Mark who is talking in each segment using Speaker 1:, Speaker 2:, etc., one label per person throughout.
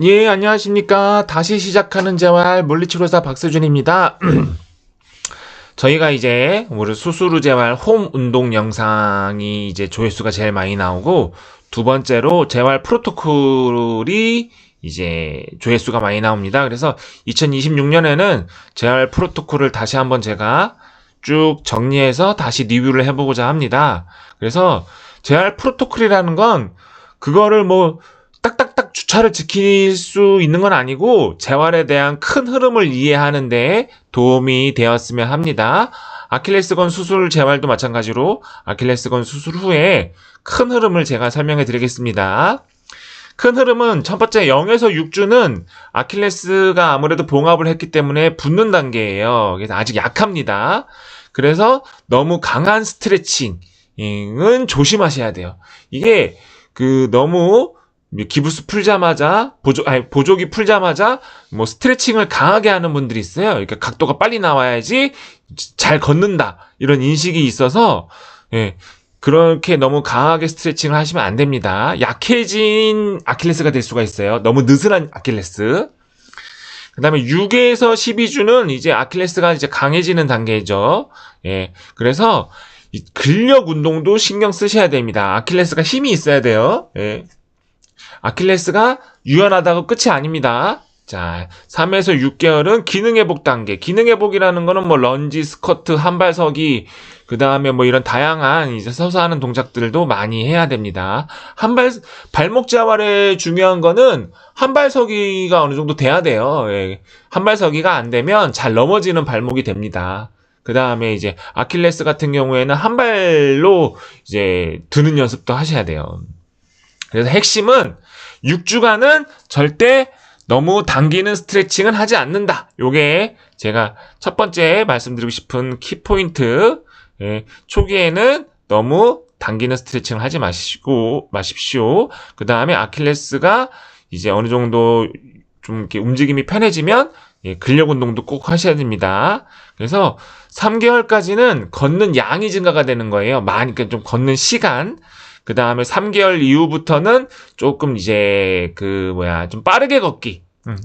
Speaker 1: 예, 안녕하십니까. 다시 시작하는 재활 물리치료사 박서준입니다. 저희가 이제 우리 수술 후 재활 홈 운동 영상이 이제 조회수가 제일 많이 나오고, 두 번째로 재활 프로토콜이 이제 조회수가 많이 나옵니다. 그래서 2026년에는 재활 프로토콜을 다시 한번 제가 쭉 정리해서 다시 리뷰를 해보고자 합니다. 그래서 재활 프로토콜이라는 건 그거를 뭐 딱딱딱 주차를 지킬 수 있는 건 아니고 재활에 대한 큰 흐름을 이해하는 데 도움이 되었으면 합니다. 아킬레스건 수술 재활도 마찬가지로 아킬레스건 수술 후에 큰 흐름을 제가 설명해 드리겠습니다. 큰 흐름은 첫 번째 0에서 6주는 아킬레스가 아무래도 봉합을 했기 때문에 붙는 단계예요. 그래서 아직 약합니다. 그래서 너무 강한 스트레칭은 조심하셔야 돼요. 이게 너무 기부스 풀자마자 보조기 풀자마자 뭐 스트레칭을 강하게 하는 분들이 있어요. 그러니까 각도가 빨리 나와야지 잘 걷는다 이런 인식이 있어서 그렇게 너무 강하게 스트레칭을 하시면 안 됩니다. 약해진 아킬레스가 될 수가 있어요. 너무 느슨한 아킬레스. 그 다음에 6에서 12주는 이제 아킬레스가 이제 강해지는 단계죠. 그래서 이 근력 운동도 신경 쓰셔야 됩니다. 아킬레스가 힘이 있어야 돼요. 아킬레스가 유연하다고 끝이 아닙니다. 자, 3에서 6개월은 기능회복 단계. 기능회복이라는 거는 뭐 런지, 스쿼트, 한발서기, 그 다음에 뭐 이런 다양한 이제 서서 하는 동작들도 많이 해야 됩니다. 발목 재활에 중요한 거는 한발서기가 어느 정도 돼야 돼요. 한발서기가 안 되면 잘 넘어지는 발목이 됩니다. 그 다음에 이제 아킬레스 같은 경우에는 한 발로 이제 드는 연습도 하셔야 돼요. 그래서 핵심은 6주간은 절대 너무 당기는 스트레칭은 하지 않는다. 요게 제가 첫 번째 말씀드리고 싶은 키포인트. 초기에는 너무 당기는 스트레칭을 하지 마십시오. 그 다음에 아킬레스가 이제 어느 정도 좀 이렇게 움직임이 편해지면 근력 운동도 꼭 하셔야 됩니다. 그래서 3개월까지는 걷는 양이 증가가 되는 거예요. 그러니까 좀 걷는 시간. 그 다음에 3개월 이후부터는 조금 이제 좀 빠르게 걷기.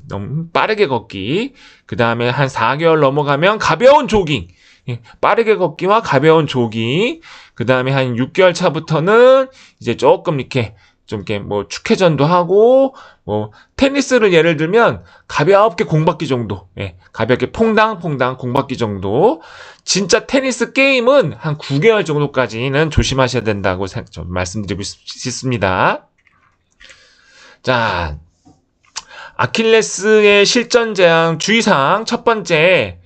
Speaker 1: 너무 빠르게 걷기. 그 다음에 한 4개월 넘어가면 가벼운 조깅. 빠르게 걷기와 가벼운 조깅. 그 다음에 한 6개월 차부터는 이제 조금 이렇게 뭐 축회전도 하고, 뭐 테니스를 예를 들면 가볍게 공받기 정도. 가볍게 퐁당퐁당 공받기 정도. 진짜 테니스 게임은 한 9개월 정도까지는 조심하셔야 된다고 말씀드리고 싶습니다. 자, 아킬레스의 실전 제한 주의사항 첫 번째,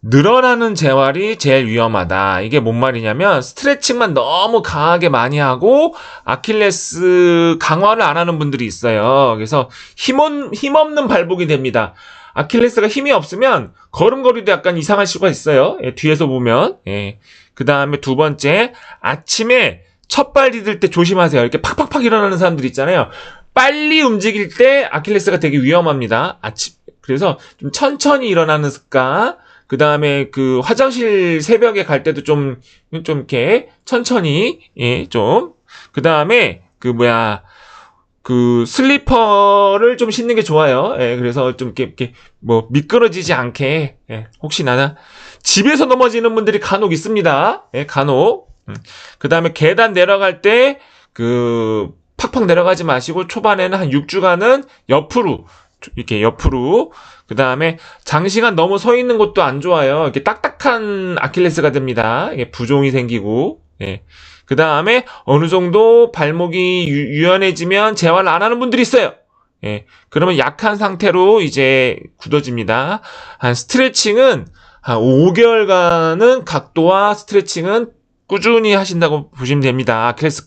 Speaker 1: 늘어나는 재활이 제일 위험하다. 이게 뭔 말이냐면 스트레칭만 너무 강하게 많이 하고 아킬레스 강화를 안 하는 분들이 있어요. 그래서 힘없는 발목이 됩니다. 아킬레스가 힘이 없으면 걸음걸이도 약간 이상할 수가 있어요. 뒤에서 보면. 그 다음에 두 번째, 아침에 첫 발 디딜 때 조심하세요. 이렇게 팍팍팍 일어나는 사람들 있잖아요. 빨리 움직일 때 아킬레스가 되게 위험합니다. 그래서 좀 천천히 일어나는 습관. 그 다음에 화장실 새벽에 갈 때도 좀 이렇게 천천히, 그 다음에 슬리퍼를 좀 신는 게 좋아요. 그래서 좀 이렇게 뭐 미끄러지지 않게, 혹시나 집에서 넘어지는 분들이 간혹 있습니다. 간혹. 그 다음에 계단 내려갈 때 팍팍 내려가지 마시고 초반에는 한 6주간은 옆으로. 그 다음에 장시간 너무 서 있는 것도 안 좋아요. 이렇게 딱딱한 아킬레스가 됩니다. 부종이 생기고. 그 다음에 어느 정도 발목이 유연해지면 재활 안 하는 분들이 있어요. 그러면 약한 상태로 이제 굳어집니다. 스트레칭은 한 5개월간은 각도와 스트레칭은 꾸준히 하신다고 보시면 됩니다. 아킬레스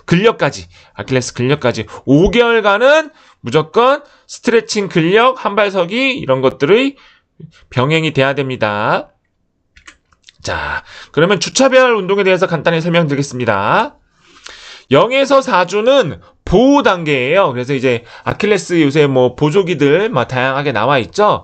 Speaker 1: 근력까지 5개월간은 무조건 스트레칭, 근력, 한발서기 이런 것들의 병행이 돼야 됩니다. 자, 그러면 주차별 운동에 대해서 간단히 설명드리겠습니다. 0에서 4주는 보호 단계예요. 그래서 이제 아킬레스 요새 뭐 보조기들 다양하게 나와 있죠.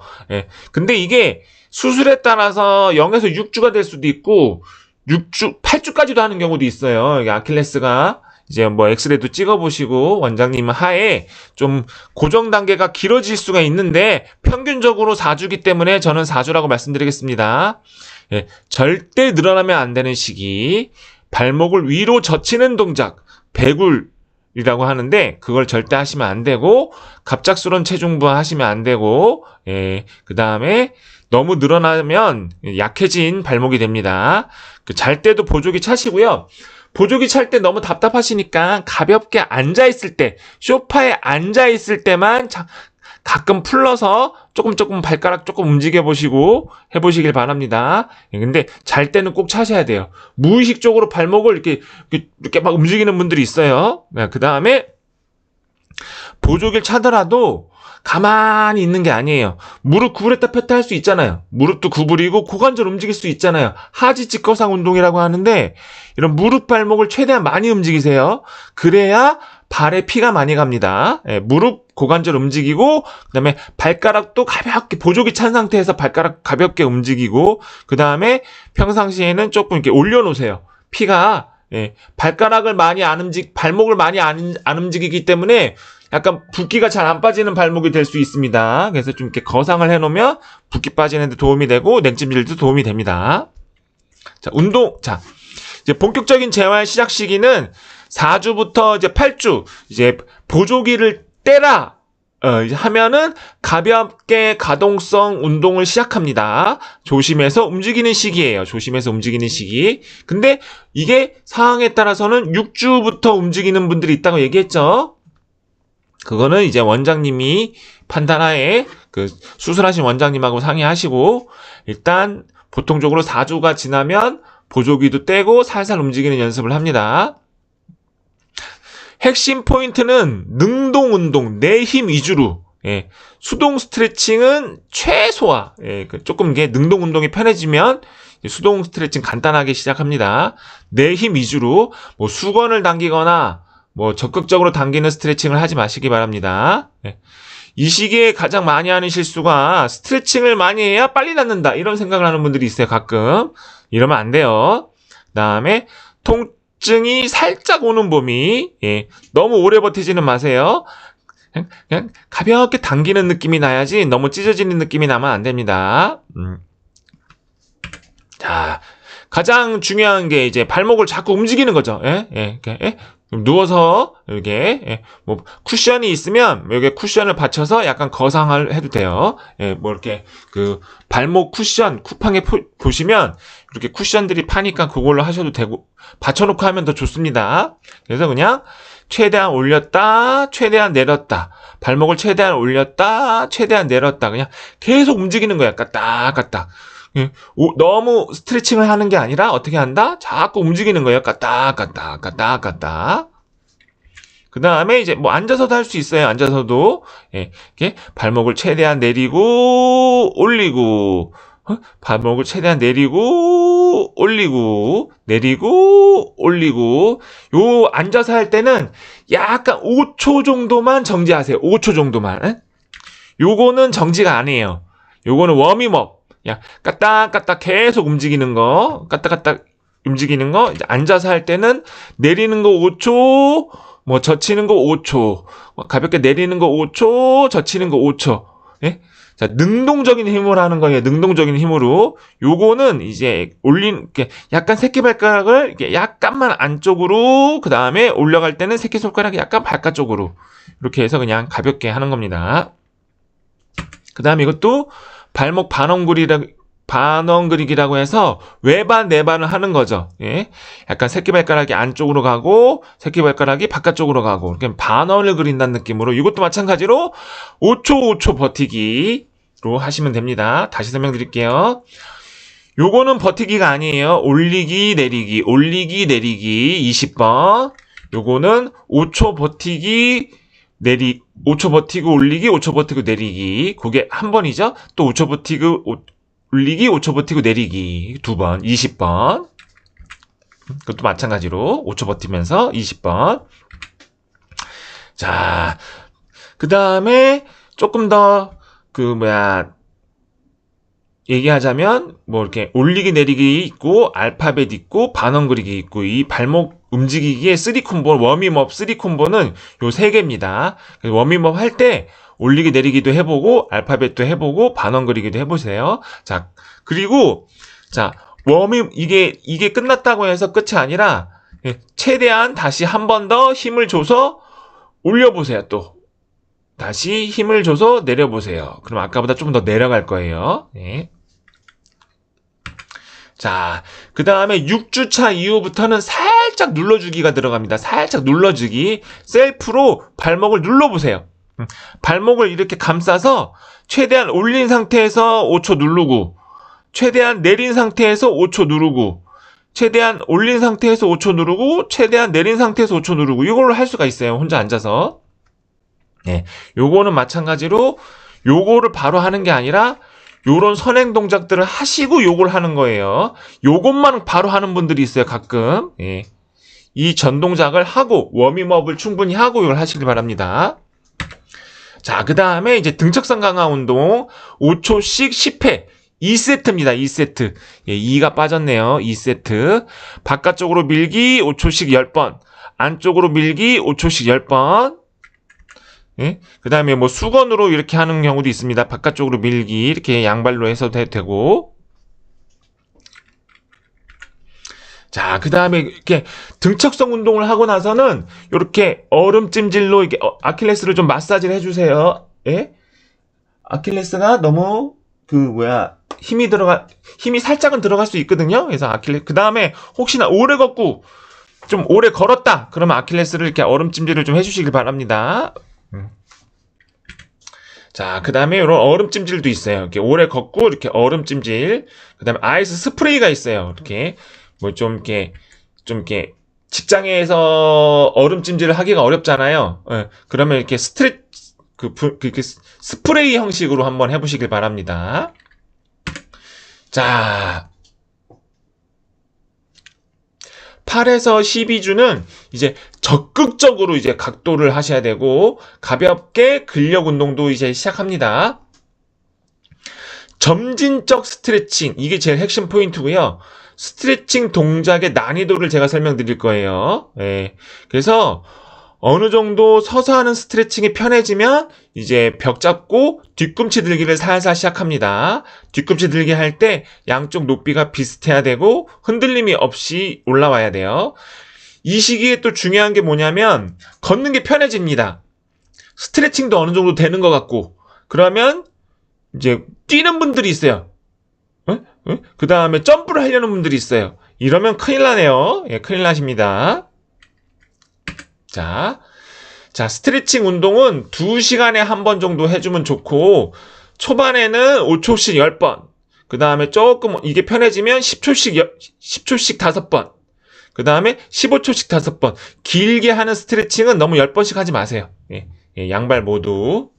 Speaker 1: 근데 이게 수술에 따라서 0에서 6주가 될 수도 있고 8주까지도 하는 경우도 있어요. 이게 아킬레스가 이제 뭐 엑스레이도 찍어보시고 원장님 하에 좀 고정 단계가 길어질 수가 있는데 평균적으로 4주기 때문에 저는 4주라고 말씀드리겠습니다. 예, 절대 늘어나면 안 되는 시기, 발목을 위로 젖히는 동작, 배굴이라고 하는데 그걸 절대 하시면 안 되고 갑작스러운 체중부하 하시면 안 되고, 예, 그 다음에 너무 늘어나면 약해진 발목이 됩니다. 잘 때도 보조기 차시고요. 보조기 찰 때 너무 답답하시니까 가볍게 앉아있을 때, 소파에 앉아있을 때만 가끔 풀러서 조금 발가락 조금 움직여보시고 해보시길 바랍니다. 근데 잘 때는 꼭 차셔야 돼요. 무의식적으로 발목을 이렇게 막 움직이는 분들이 있어요. 그 다음에 보조기를 차더라도 가만히 있는 게 아니에요. 무릎 구부렸다 폈다 할 수 있잖아요. 무릎도 구부리고 고관절 움직일 수 있잖아요. 하지 직거상 운동이라고 하는데 이런 무릎 발목을 최대한 많이 움직이세요. 그래야 발에 피가 많이 갑니다. 예, 무릎 고관절 움직이고 그다음에 발가락도 가볍게 보조기 찬 상태에서 발가락 가볍게 움직이고 그다음에 평상시에는 조금 이렇게 올려놓으세요. 피가 발가락을 많이 발목을 많이 안 움직이기 때문에 약간 붓기가 잘 안 빠지는 발목이 될 수 있습니다. 그래서 좀 이렇게 거상을 해놓으면 붓기 빠지는 데 도움이 되고 냉찜질도 도움이 됩니다. 자, 이제 본격적인 재활 시작 시기는 4주부터 이제 8주, 이제 보조기를 떼라, 이제 하면은 가볍게 가동성 운동을 시작합니다. 조심해서 움직이는 시기예요. 조심해서 움직이는 시기. 근데 이게 상황에 따라서는 6주부터 움직이는 분들이 있다고 얘기했죠. 그거는 이제 원장님이 판단하에 수술하신 원장님하고 상의하시고 일단 보통적으로 4주가 지나면 보조기도 떼고 살살 움직이는 연습을 합니다. 핵심 포인트는 능동 운동, 내 힘 위주로. 수동 스트레칭은 최소화. 조금 이게 능동 운동이 편해지면 수동 스트레칭 간단하게 시작합니다. 내 힘 위주로 뭐 수건을 당기거나 뭐 적극적으로 당기는 스트레칭을 하지 마시기 바랍니다. 이 시기에 가장 많이 하는 실수가 스트레칭을 많이 해야 빨리 낫는다 이런 생각을 하는 분들이 있어요. 가끔 이러면 안 돼요. 그다음에 통증이 살짝 오는 봄이 너무 오래 버티지는 마세요. 그냥 가볍게 당기는 느낌이 나야지 너무 찢어지는 느낌이 나면 안 됩니다. 자, 가장 중요한 게 이제 발목을 자꾸 움직이는 거죠. 누워서 이렇게 뭐 쿠션이 있으면 여기 쿠션을 받쳐서 약간 거상을 해도 돼요. 뭐 이렇게 발목 쿠션 쿠팡에 보시면 이렇게 쿠션들이 파니까 그걸로 하셔도 되고 받쳐놓고 하면 더 좋습니다. 그래서 그냥 최대한 올렸다 최대한 내렸다 발목을 최대한 올렸다 최대한 내렸다 그냥 계속 움직이는 거야. 까딱까딱. 너무 스트레칭을 하는 게 아니라 어떻게 한다? 자꾸 움직이는 거예요. 까딱까딱. 그 다음에 이제 뭐 앉아서도 할 수 있어요. 앉아서도 이렇게 발목을 최대한 내리고 올리고 발목을 최대한 내리고 올리고 내리고 올리고 요 앉아서 할 때는 약간 5초 정도만 정지하세요. 5초 정도만. 요거는 정지가 아니에요. 요거는 워밍업. 야, 까딱까딱 계속 움직이는 거, 까딱까딱 움직이는 거, 이제 앉아서 할 때는 내리는 거 5초, 뭐 젖히는 거 5초, 가볍게 내리는 거 5초, 젖히는 거 5초. 자, 능동적인 힘으로 하는 거예요. 능동적인 힘으로. 요거는 이제 약간 새끼발가락을 이렇게 약간만 안쪽으로, 그 다음에 올라갈 때는 새끼손가락이 약간 바깥쪽으로. 이렇게 해서 그냥 가볍게 하는 겁니다. 그 다음에 이것도 발목 반엉그리기라고 해서 외반 내반을 하는 거죠. 약간 새끼발가락이 안쪽으로 가고 새끼발가락이 바깥쪽으로 가고 이렇게 반원을 그린다는 느낌으로 이것도 마찬가지로 5초 버티기로 하시면 됩니다. 다시 설명드릴게요. 요거는 버티기가 아니에요. 올리기 내리기 20번. 요거는 5초 버티기 5초 버티고 올리기, 5초 버티고 내리기. 그게 한 번이죠. 또 5초 버티고 올리기, 5초 버티고 내리기. 2번, 20번. 그것도 마찬가지로 5초 버티면서 20번. 자, 그 다음에 조금 더 얘기하자면 뭐 이렇게 올리기 내리기 있고 알파벳 있고 반엉그리기 있고 이 발목 움직이기에 3콤보, 워밍업 3콤보는 요 3개입니다. 워밍업 할 때 올리기 내리기도 해보고 알파벳도 해보고 반원 그리기도 해보세요. 자, 그리고 자, 이게 끝났다고 해서 끝이 아니라 최대한 다시 한 번 더 힘을 줘서 올려보세요. 또 다시 힘을 줘서 내려보세요. 그럼 아까보다 좀 더 내려갈 거예요. 네. 자, 그 다음에 6주차 이후부터는 살짝 눌러주기가 들어갑니다. 살짝 눌러주기. 셀프로 발목을 눌러보세요. 발목을 이렇게 감싸서 최대한 올린 상태에서 5초 누르고, 최대한 내린 상태에서 5초 누르고, 최대한 올린 상태에서 5초 누르고, 최대한 내린 상태에서 5초 누르고, 이걸로 할 수가 있어요. 혼자 앉아서. 네, 요거는 마찬가지로 요거를 바로 하는 게 아니라 요런 선행 동작들을 하시고 요걸 하는 거예요. 요것만 바로 하는 분들이 있어요. 가끔. 예. 이 전 동작을 하고 워밍업을 충분히 하고 이걸 하시길 바랍니다. 자, 그 다음에 이제 등척선 강화 운동 5초씩 10회 2세트입니다. 2세트. 예, 2가 빠졌네요. 2세트. 바깥쪽으로 밀기 5초씩 10번. 안쪽으로 밀기 5초씩 10번. 예? 그 다음에 뭐 수건으로 이렇게 하는 경우도 있습니다. 바깥쪽으로 밀기 이렇게 양발로 해서도 되고. 자, 그 다음에 이렇게 등척성 운동을 하고 나서는 이렇게 얼음찜질로 이렇게 아킬레스를 좀 마사지를 해주세요. 예? 아킬레스가 너무 힘이 살짝은 들어갈 수 있거든요. 그래서 그 다음에 혹시나 오래 걷고 좀 오래 걸었다 그러면 아킬레스를 이렇게 얼음찜질을 좀 해주시길 바랍니다. 자, 그 다음에 이런 얼음찜질도 있어요. 이렇게 오래 걷고 이렇게 얼음찜질. 그 다음에 아이스 스프레이가 있어요. 이렇게 뭐 좀 이렇게 직장에서 얼음찜질을 하기가 어렵잖아요. 예, 그러면 이렇게 스프레이 형식으로 한번 해보시길 바랍니다. 자, 8에서 12주는 이제 적극적으로 이제 각도를 하셔야 되고 가볍게 근력 운동도 이제 시작합니다. 점진적 스트레칭, 이게 제일 핵심 포인트고요. 스트레칭 동작의 난이도를 제가 설명드릴 거예요. 예. 그래서 어느 정도 서서 하는 스트레칭이 편해지면 이제 벽 잡고 뒤꿈치 들기를 살살 시작합니다. 뒤꿈치 들기 할 때 양쪽 높이가 비슷해야 되고 흔들림이 없이 올라와야 돼요. 이 시기에 또 중요한 게 뭐냐면 걷는 게 편해집니다. 스트레칭도 어느 정도 되는 것 같고 그러면 이제 뛰는 분들이 있어요. 그 다음에 점프를 하려는 분들이 있어요. 이러면 큰일 나네요. 예, 큰일 나십니다. 자, 스트레칭 운동은 2시간에 한 번 정도 해주면 좋고, 초반에는 5초씩 10번, 그 다음에 조금 이게 편해지면 10초씩 5번, 그 다음에 15초씩 5번. 길게 하는 스트레칭은 너무 10번씩 하지 마세요. 예, 양발 모두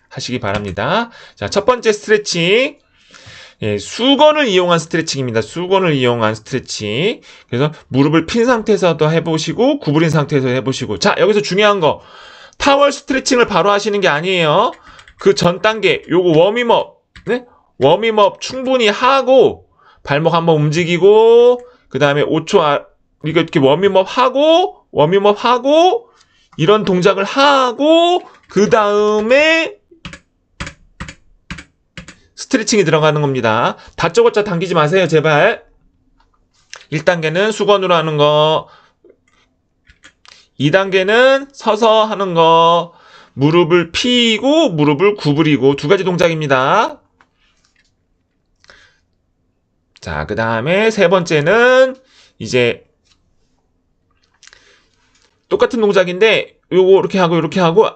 Speaker 1: 하시기 바랍니다. 자, 첫 번째 스트레칭. 예, 수건을 이용한 스트레칭입니다. 수건을 이용한 스트레칭. 그래서 무릎을 핀 상태에서도 해보시고 구부린 상태에서 해보시고. 자, 여기서 중요한 거 타월 스트레칭을 바로 하시는 게 아니에요. 그 전 단계 요거 워밍업, 네? 워밍업 충분히 하고 발목 한번 움직이고 그 다음에 5초 이렇게 워밍업 하고 이런 동작을 하고 그 다음에 스트레칭이 들어가는 겁니다. 다짜고짜 당기지 마세요, 제발. 1단계는 수건으로 하는 거. 2단계는 서서 하는 거. 무릎을 펴고 무릎을 구부리고 2가지 동작입니다. 자, 그 다음에 3번째는 이제 똑같은 동작인데 요거 이렇게 하고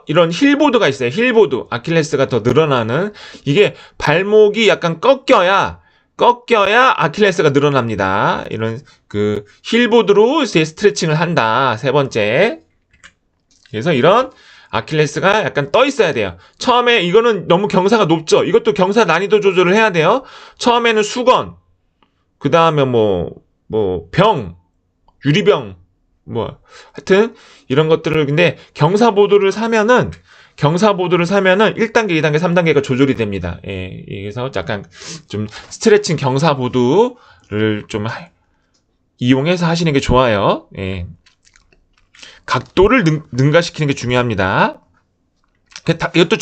Speaker 1: 이런 힐보드가 있어요. 힐보드. 아킬레스가 더 늘어나는. 이게 발목이 약간 꺾여야 아킬레스가 늘어납니다. 이런 그 힐보드로 이제 스트레칭을 한다. 3번째. 그래서 이런 아킬레스가 약간 떠 있어야 돼요. 처음에 이거는 너무 경사가 높죠. 이것도 경사 난이도 조절을 해야 돼요. 처음에는 수건. 그 다음에 병, 유리병. 하여튼 이런 것들을 근데 경사보드를 사면은 1단계, 2단계, 3단계가 조절이 됩니다. 예, 그래서 약간 좀 스트레칭 경사보드를 좀 이용해서 하시는 게 좋아요. 예. 각도를 능가시키는 게 중요합니다. 이것도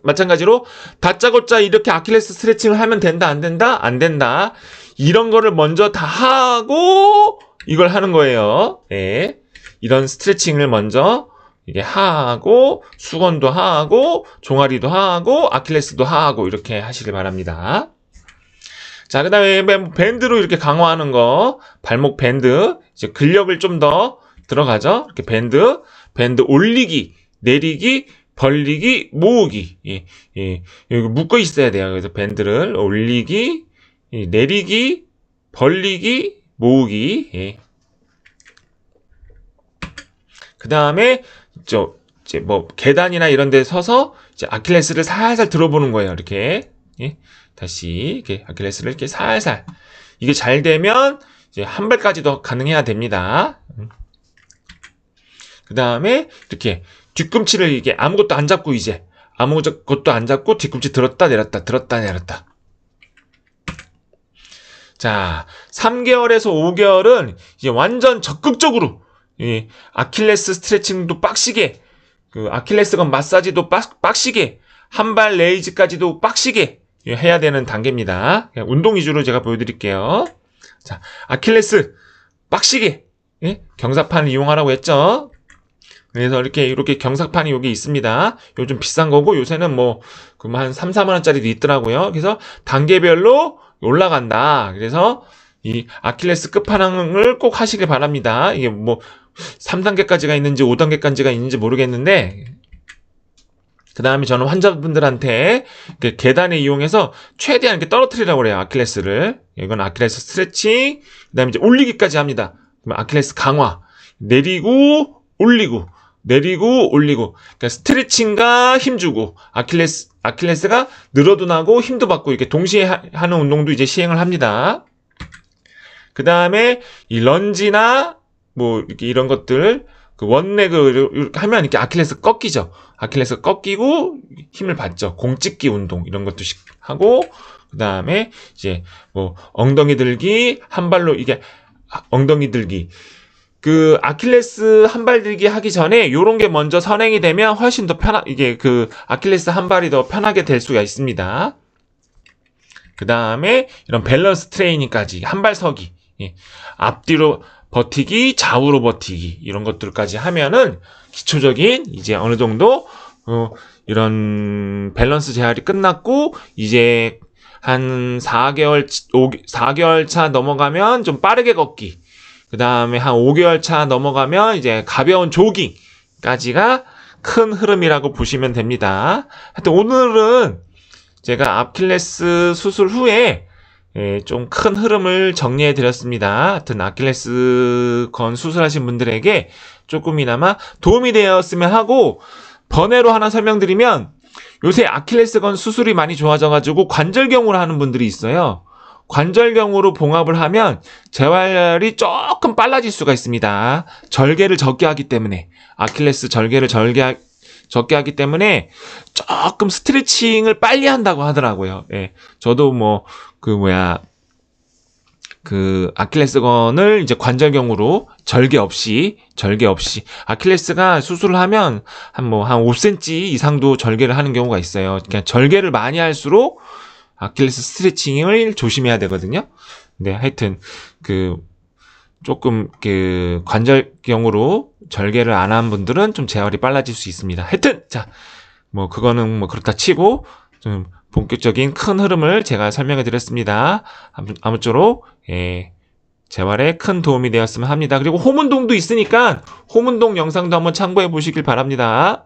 Speaker 1: 마찬가지로 다짜고짜 이렇게 아킬레스 스트레칭을 하면 된다, 안 된다? 안 된다. 이런 거를 먼저 다 하고 이걸 하는 거예요. 예. 이런 스트레칭을 먼저 이게 하고 수건도 하고 종아리도 하고 아킬레스도 하고 이렇게 하시길 바랍니다. 자, 그 다음에 밴드로 이렇게 강화하는 거, 발목 밴드, 이제 근력을 좀 더 들어가죠. 이렇게 밴드 올리기, 내리기, 벌리기, 모으기. 예, 예. 여기 묶어 있어야 돼요. 그래서 밴드를 올리기, 내리기, 벌리기, 모으기. 예. 그 다음에, 이제 계단이나 이런 데 서서, 이제 아킬레스를 살살 들어보는 거예요. 이렇게. 예. 다시, 이렇게 아킬레스를 이렇게 살살. 이게 잘 되면, 이제 한 발까지도 가능해야 됩니다. 그 다음에, 이렇게 뒤꿈치를 이게 아무것도 안 잡고 아무것도 안 잡고 뒤꿈치 들었다 내렸다, 들었다 내렸다. 자, 3개월에서 5개월은 이제 완전 적극적으로, 예, 아킬레스 스트레칭도 빡시게, 아킬레스건 마사지도 빡시게, 한발 레이즈까지도 빡시게 해야 되는 단계입니다. 운동 위주로 제가 보여드릴게요. 자, 아킬레스 빡시게, 예? 경사판을 이용하라고 했죠. 그래서 이렇게 경사판이 여기 있습니다. 요즘 비싼 거고 요새는 한 3, 4만 원짜리도 있더라고요. 그래서 단계별로 올라간다. 그래서 이 아킬레스 끝판왕을 꼭 하시길 바랍니다. 이게 3단계까지가 있는지 5단계까지가 있는지 모르겠는데, 그 다음에 저는 환자분들한테 계단을 이용해서 최대한 이렇게 떨어뜨리라고 그래요. 아킬레스를. 이건 아킬레스 스트레칭, 그 다음에 이제 올리기까지 합니다. 그러면 아킬레스 강화, 내리고, 올리고, 내리고, 올리고. 그러니까 스트레칭과 힘주고, 아킬레스가 늘어도 나고 힘도 받고 이렇게 동시에 하는 운동도 이제 시행을 합니다. 그 다음에 이 런지나 이렇게 이런 것들, 원레그 하면 이렇게 아킬레스 꺾이죠. 아킬레스 꺾이고 힘을 받죠. 공찍기 운동 이런 것도 하고, 그 다음에 이제 엉덩이 들기, 한 발로 이게 엉덩이 들기. 아킬레스 한 발 들기 하기 전에 요런 게 먼저 선행이 되면 훨씬 더 이게 아킬레스 한 발이 더 편하게 될 수가 있습니다. 그 다음에 이런 밸런스 트레이닝까지, 한 발 서기, 예. 앞뒤로 버티기, 좌우로 버티기, 이런 것들까지 하면은 기초적인 이제 어느 정도, 이런 밸런스 재활이 끝났고, 이제 한 4개월 차 넘어가면 좀 빠르게 걷기, 그 다음에 한 5개월 차 넘어가면 이제 가벼운 조깅까지가 큰 흐름이라고 보시면 됩니다. 하여튼 오늘은 제가 아킬레스 수술 후에 좀 큰 흐름을 정리해 드렸습니다. 하여튼 아킬레스 건 수술하신 분들에게 조금이나마 도움이 되었으면 하고, 번외로 하나 설명드리면, 요새 아킬레스 건 수술이 많이 좋아져가지고 관절경으로 하는 분들이 있어요. 관절경으로 봉합을 하면 재활이 조금 빨라질 수가 있습니다. 절개를 적게 하기 때문에, 아킬레스 절개를 적게 하기 때문에 조금 스트레칭을 빨리 한다고 하더라고요. 예. 저도 아킬레스건을 이제 관절경으로 절개 없이 아킬레스가 수술을 하면 한 5cm 이상도 절개를 하는 경우가 있어요. 그냥 절개를 많이 할수록 아킬레스 스트레칭을 조심해야 되거든요. 근데 하여튼 조금 관절경으로 절개를 안 한 분들은 좀 재활이 빨라질 수 있습니다. 하여튼 자, 그거는 그렇다 치고 좀 본격적인 큰 흐름을 제가 설명해 드렸습니다. 아무쪼록 재활에 큰 도움이 되었으면 합니다. 그리고 홈운동도 있으니까 홈운동 영상도 한번 참고해 보시길 바랍니다.